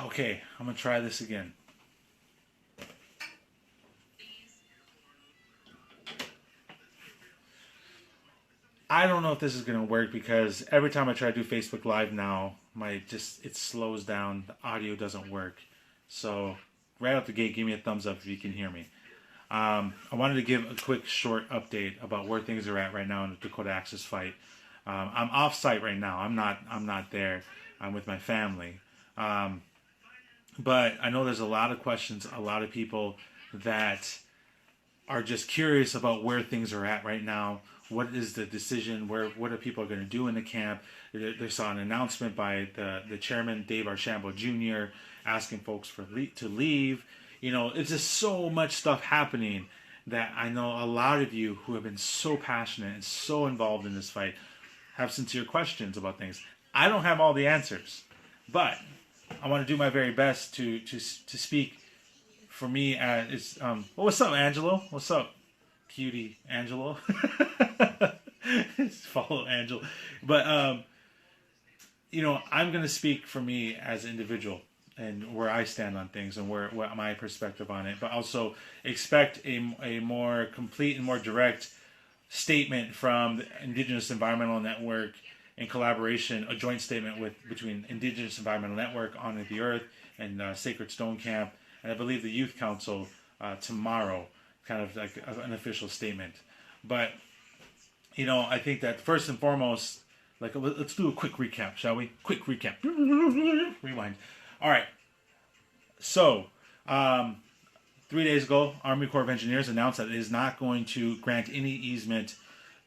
Okay, I'm gonna try this again. I don't know if this is gonna work because every time I try to do Facebook Live now, it slows down. The audio doesn't work. So right out the gate, give me a thumbs up if you can hear me. I wanted to give a quick short update about where things are at right now in the Dakota Access fight. I'm off site right now. I'm not there. I'm with my family. Um, but I know there's a lot of questions, a lot of people that are just curious about where things are at right now. What is the decision? What are people going to do in the camp? They saw an announcement by the chairman, Dave Archambault Jr., asking folks to leave. You know, it's just so much stuff happening that I know a lot of you who have been so passionate and so involved in this fight have sincere questions about things. I don't have all the answers, but I want to do my very best to speak for me. It's well, what's up, Angelo? What's up, cutie Angelo? Follow Angelo, but you know, I'm going to speak for me as an individual and where I stand on things and what my perspective on it, but also expect a more complete and more direct statement from the Indigenous Environmental Network in collaboration, a joint statement between Indigenous Environmental Network, Honor the Earth, and Sacred Stone Camp, and I believe the Youth Council tomorrow, kind of like an official statement. But, you know, I think that first and foremost, like, let's do a quick recap, shall we? Quick recap. Rewind. All right. So, 3 days ago, Army Corps of Engineers announced that it is not going to grant any easement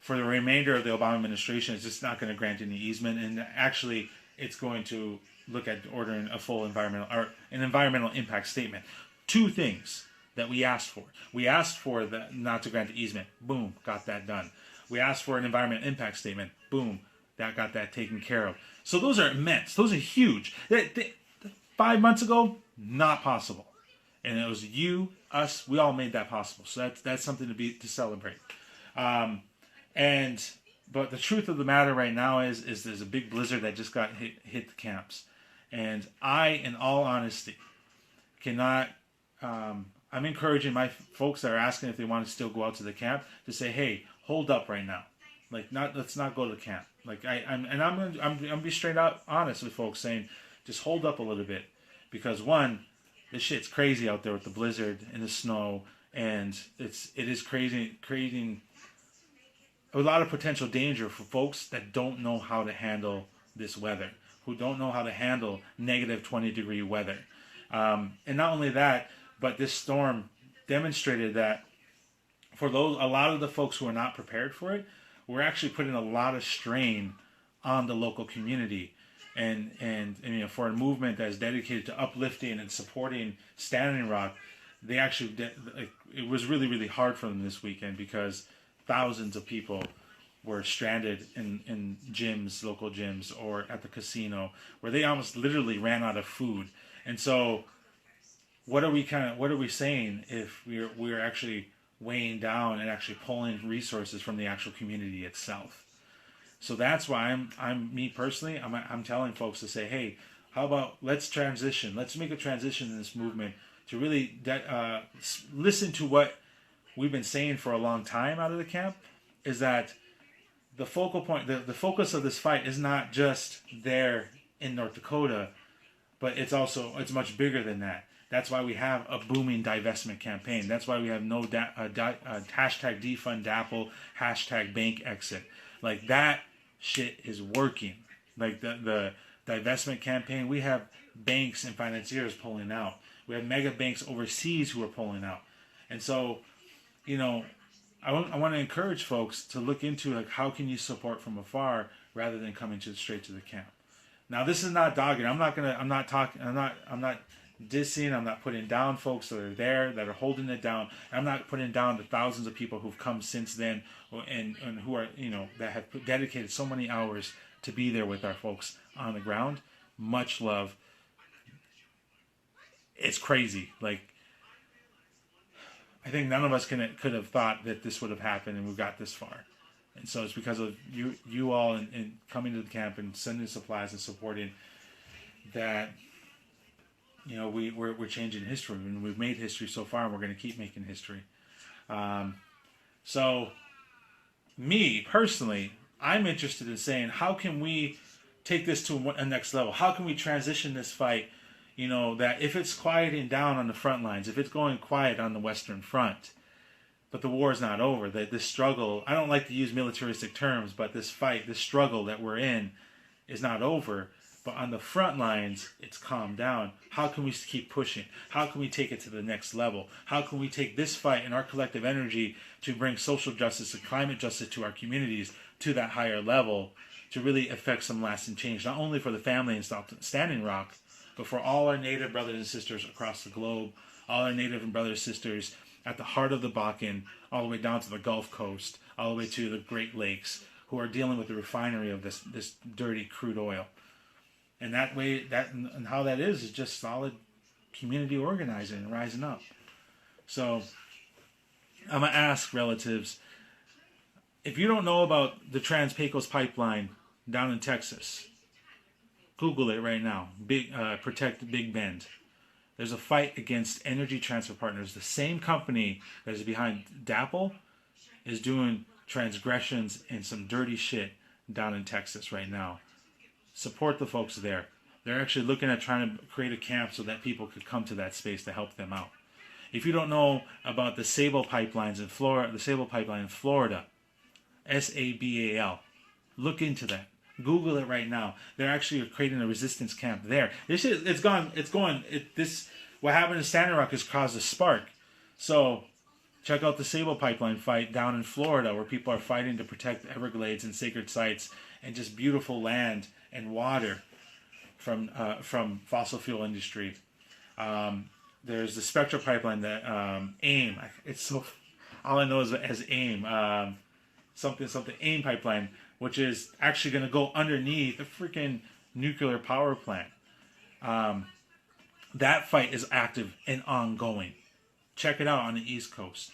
for the remainder of the Obama administration. It's just not going to grant any easement, and actually, it's going to look at ordering a full an environmental impact statement. Two things that we asked for. We asked for not to grant the easement. Boom, got that done. We asked for an environmental impact statement. Boom, got that taken care of. So those are immense. Those are huge. 5 months ago, not possible. And it was you, us, we all made that possible. So that's something to celebrate. But the truth of the matter right now is there's a big blizzard that just got hit the camps. And I, in all honesty, cannot. I'm encouraging my folks that are asking if they want to still go out to the camp to say, "Hey, hold up right now. Let's not go to the camp." I'm gonna be straight out honest with folks, saying, just hold up a little bit, because one, this shit's crazy out there with the blizzard and the snow, and it is crazy, creating a lot of potential danger for folks that don't know how to handle this weather, who don't know how to handle negative 20-degree weather. And not only that, but this storm demonstrated that for a lot of the folks who are not prepared for it, we're actually putting a lot of strain on the local community. And you know, for a movement that is dedicated to uplifting and supporting Standing Rock, they actually it was really, really hard for them this weekend, because thousands of people were stranded in gyms, local gyms, or at the casino, where they almost literally ran out of food. And so, what are we saying if we're actually weighing down and actually pulling resources from the actual community itself? So that's why me personally, I'm telling folks to say, hey, how about let's transition? Let's make a transition in this movement to really listen to what we've been saying for a long time out of the camp, is that the focal point, the focus of this fight is not just there in North Dakota, but it's much bigger than that. That's why we have a booming divestment campaign. That's why we have hashtag defund DAPL, hashtag bank exit. Like, that shit is working. Like the divestment campaign, we have banks and financiers pulling out. We have mega banks overseas who are pulling out. And so, you know, I want to encourage folks to look into, like, how can you support from afar rather than coming straight to the camp. Now, this is not dogging. I'm not dissing. I'm not putting down folks that are there, that are holding it down. I'm not putting down the thousands of people who've come since then, and who are, you know, that have dedicated so many hours to be there with our folks on the ground. Much love. It's crazy. Like, I think none of us could have thought that this would have happened, and we've got this far. And so it's because of you all and coming to the camp and sending supplies and supporting that. we're changing history, and we've made history so far, and we're going to keep making history. So, me personally, I'm interested in saying, how can we take this to a next level? How can we transition this fight? That if it's quieting down on the front lines, if it's going quiet on the Western Front, but the war is not over, that this struggle, I don't like to use militaristic terms, but this fight, this struggle that we're in is not over. But on the front lines, it's calmed down. How can we keep pushing? How can we take it to the next level? How can we take this fight and our collective energy to bring social justice and climate justice to our communities to that higher level to really affect some lasting change, not only for the family in Standing Rock, but for all our Native brothers and sisters across the globe, all our Native and brothers and sisters at the heart of the Bakken, all the way down to the Gulf Coast, all the way to the Great Lakes, who are dealing with the refinery of this dirty crude oil. And that way, and how that is just solid community organizing and rising up. So I'm going to ask relatives, if you don't know about the Trans-Pecos pipeline down in Texas, Google it right now. Protect Big Bend. There's a fight against Energy Transfer Partners. The same company that is behind DAPL is doing transgressions and some dirty shit down in Texas right now. Support the folks there. They're actually looking at trying to create a camp so that people could come to that space to help them out. If you don't know about the Sable pipelines in Florida, the Sable pipeline in Florida, SABAL, look into that. Google it right now. They're actually creating a resistance camp there. What happened in Standing Rock has caused a spark. So check out the Sable pipeline fight down in Florida, where people are fighting to protect Everglades and sacred sites and just beautiful land and water from fossil fuel industry. There's the Spectra pipeline that AIM. All I know is as AIM. Something AIM pipeline, which is actually going to go underneath the freaking nuclear power plant. That fight is active and ongoing. Check it out on the East Coast.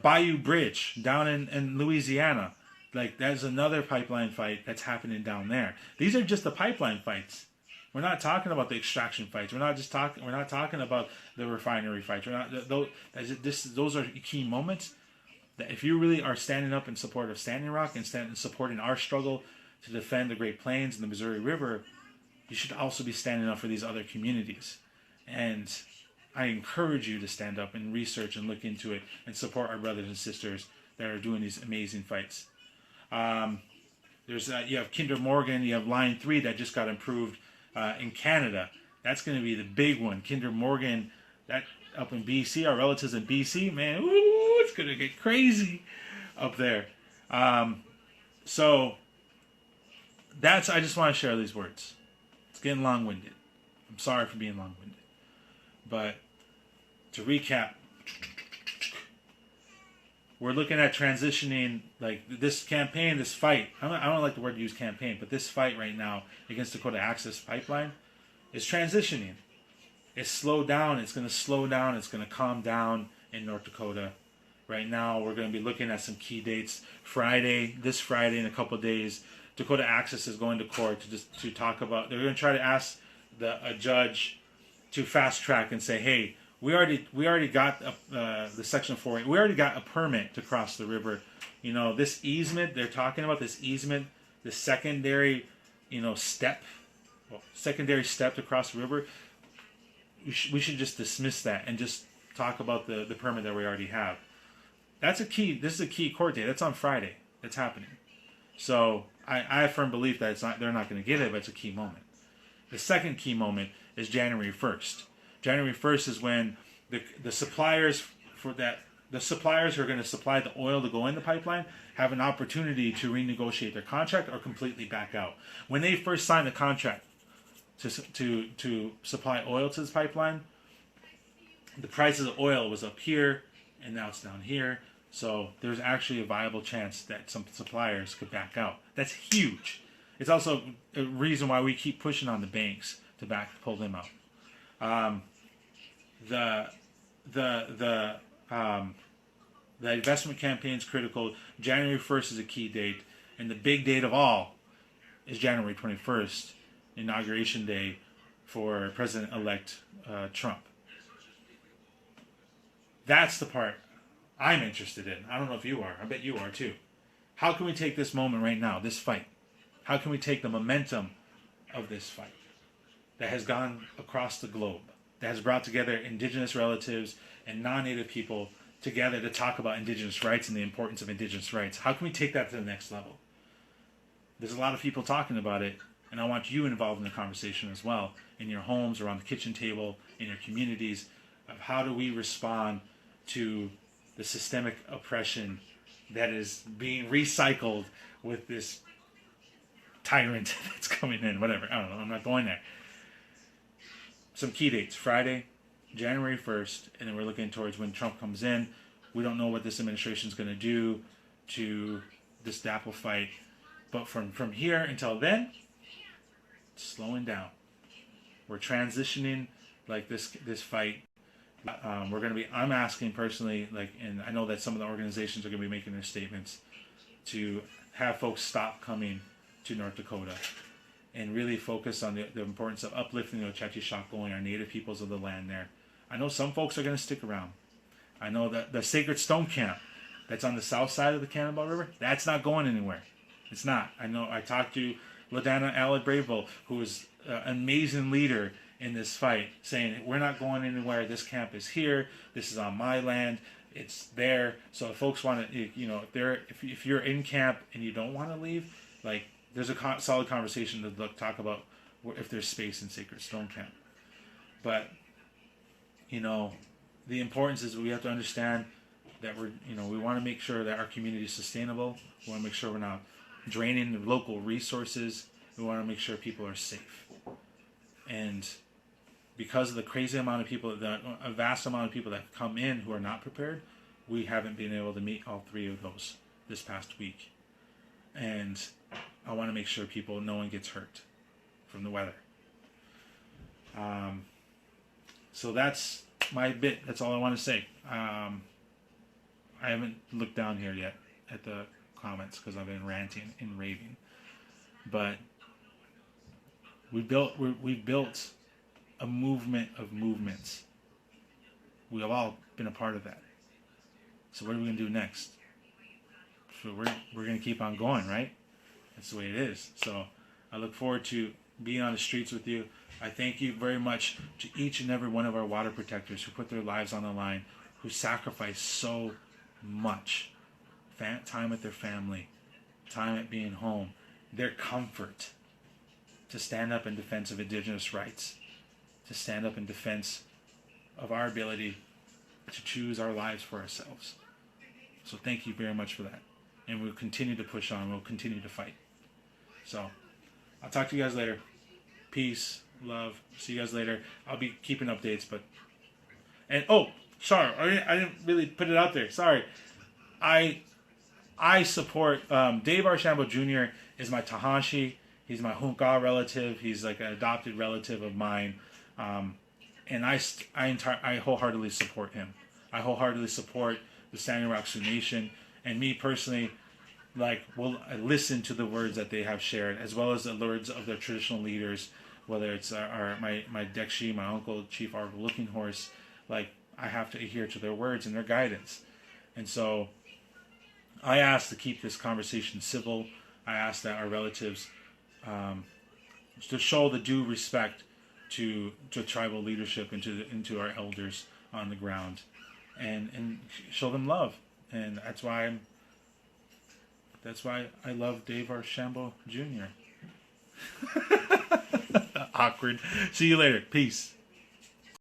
Bayou Bridge down in Louisiana. That's another pipeline fight that's happening down there. These are just the pipeline fights. We're not talking about the extraction fights. We're not talking about the refinery fights. Those are key moments that if you really are standing up in support of Standing Rock and supporting our struggle to defend the Great Plains and the Missouri River, you should also be standing up for these other communities. And I encourage you to stand up and research and look into it and support our brothers and sisters that are doing these amazing fights. You have Kinder Morgan, you have Line 3 that just got improved in Canada. That's going to be the big one. Kinder Morgan, that up in BC, our relatives in BC, man, ooh, it's going to get crazy up there. So I just want to share these words. It's getting long-winded. I'm sorry for being long-winded. But to recap, we're looking at transitioning, this campaign, this fight. I don't like the word use campaign, but this fight right now against Dakota Access Pipeline is transitioning. It's slowed down. It's going to slow down. It's going to calm down in North Dakota. Right now, we're going to be looking at some key dates. This Friday in a couple of days, Dakota Access is going to court to talk about. They're going to try to ask a judge to fast track and say, hey, we already got the Section 4. We already got a permit to cross the river. This easement they're talking about, this secondary, secondary step to cross the river. We should just dismiss that and just talk about the permit that we already have. This is a key court date. That's on Friday. That's happening. So I have firm belief that they're not going to get it, but it's a key moment. The second key moment is January 1st. January 1st is when the suppliers who are going to supply the oil to go in the pipeline have an opportunity to renegotiate their contract or completely back out. When they first signed the contract to supply oil to this pipeline, the price of the oil was up here and now it's down here. So there's actually a viable chance that some suppliers could back out. That's huge. It's also a reason why we keep pushing on the banks to pull them out. The investment campaign is critical. January 1st is a key date, and the big date of all is January 21st, Inauguration Day, for President-elect Trump. That's the part I'm interested in. I don't know if you are. I bet you are too. How can we take this moment right now, this fight? How can we take the momentum of this fight that has gone across the globe, that has brought together Indigenous relatives and non-Native people together to talk about Indigenous rights and the importance of Indigenous rights? How can we take that to the next level? There's a lot of people talking about it, and I want you involved in the conversation as well, in your homes, around the kitchen table, in your communities, of how do we respond to the systemic oppression that is being recycled with this tyrant that's coming in, whatever. I don't know, I'm not going there. Some key dates: Friday, January 1st, and then we're looking towards when Trump comes in. We don't know what this administration is going to do to this DAPL fight, but from here until then, it's slowing down. We're transitioning like this fight. We're going to be, I'm asking personally, like, and I know that some of the organizations are going to be making their statements, to have folks stop coming to North Dakota and really focus on the importance of uplifting the Ochechi-Shakowin, our native peoples of the land there. I know some folks are going to stick around. I know that the Sacred Stone Camp that's on the south side of the Cannonball River, that's not going anywhere. It's not. I know I talked to LaDana Allen-Bravo, who is an amazing leader in this fight, saying we're not going anywhere. This camp is here. This is on my land. It's there. So if folks want to, if you're in camp and you don't want to leave, like, there's a solid conversation to talk about if there's space in Sacred Stone Camp. But the importance is we have to understand that we want to make sure that our community is sustainable. We want to make sure we're not draining the local resources. We want to make sure people are safe. And because of the crazy amount of people, a vast amount of people that come in who are not prepared, we haven't been able to meet all three of those this past week. And I want to make sure no one gets hurt from the weather. So that's my bit. That's all I want to say. I haven't looked down here yet at the comments because I've been ranting and raving. But we built a movement of movements. We have all been a part of that. So what are we going to do next? So we're going to keep on going, right? That's the way it is. So I look forward to being on the streets with you. I thank you very much to each and every one of our water protectors who put their lives on the line, who sacrifice so much. Time with their family, time at being home, their comfort, to stand up in defense of Indigenous rights, to stand up in defense of our ability to choose our lives for ourselves. So thank you very much for that. And we'll continue to push on. We'll continue to fight. So I'll talk to you guys later. Peace, love. See you guys later. I'll be keeping updates, sorry, I didn't really put it out there. Sorry. I support Dave Archambault Jr. is my Tahanshi. He's my Hunka relative. He's like an adopted relative of mine. And I wholeheartedly support him. I wholeheartedly support the Standing Rock Sioux Nation. And me personally, will listen to the words that they have shared, as well as the words of their traditional leaders, whether it's my Dekshi, my uncle, Chief Arvo Looking Horse. I have to adhere to their words and their guidance. And so I ask to keep this conversation civil. I ask that our relatives to show the due respect to tribal leadership and to our elders on the ground, and show them love. And that's why I love Dave Archambault Jr. Awkward. See you later. Peace.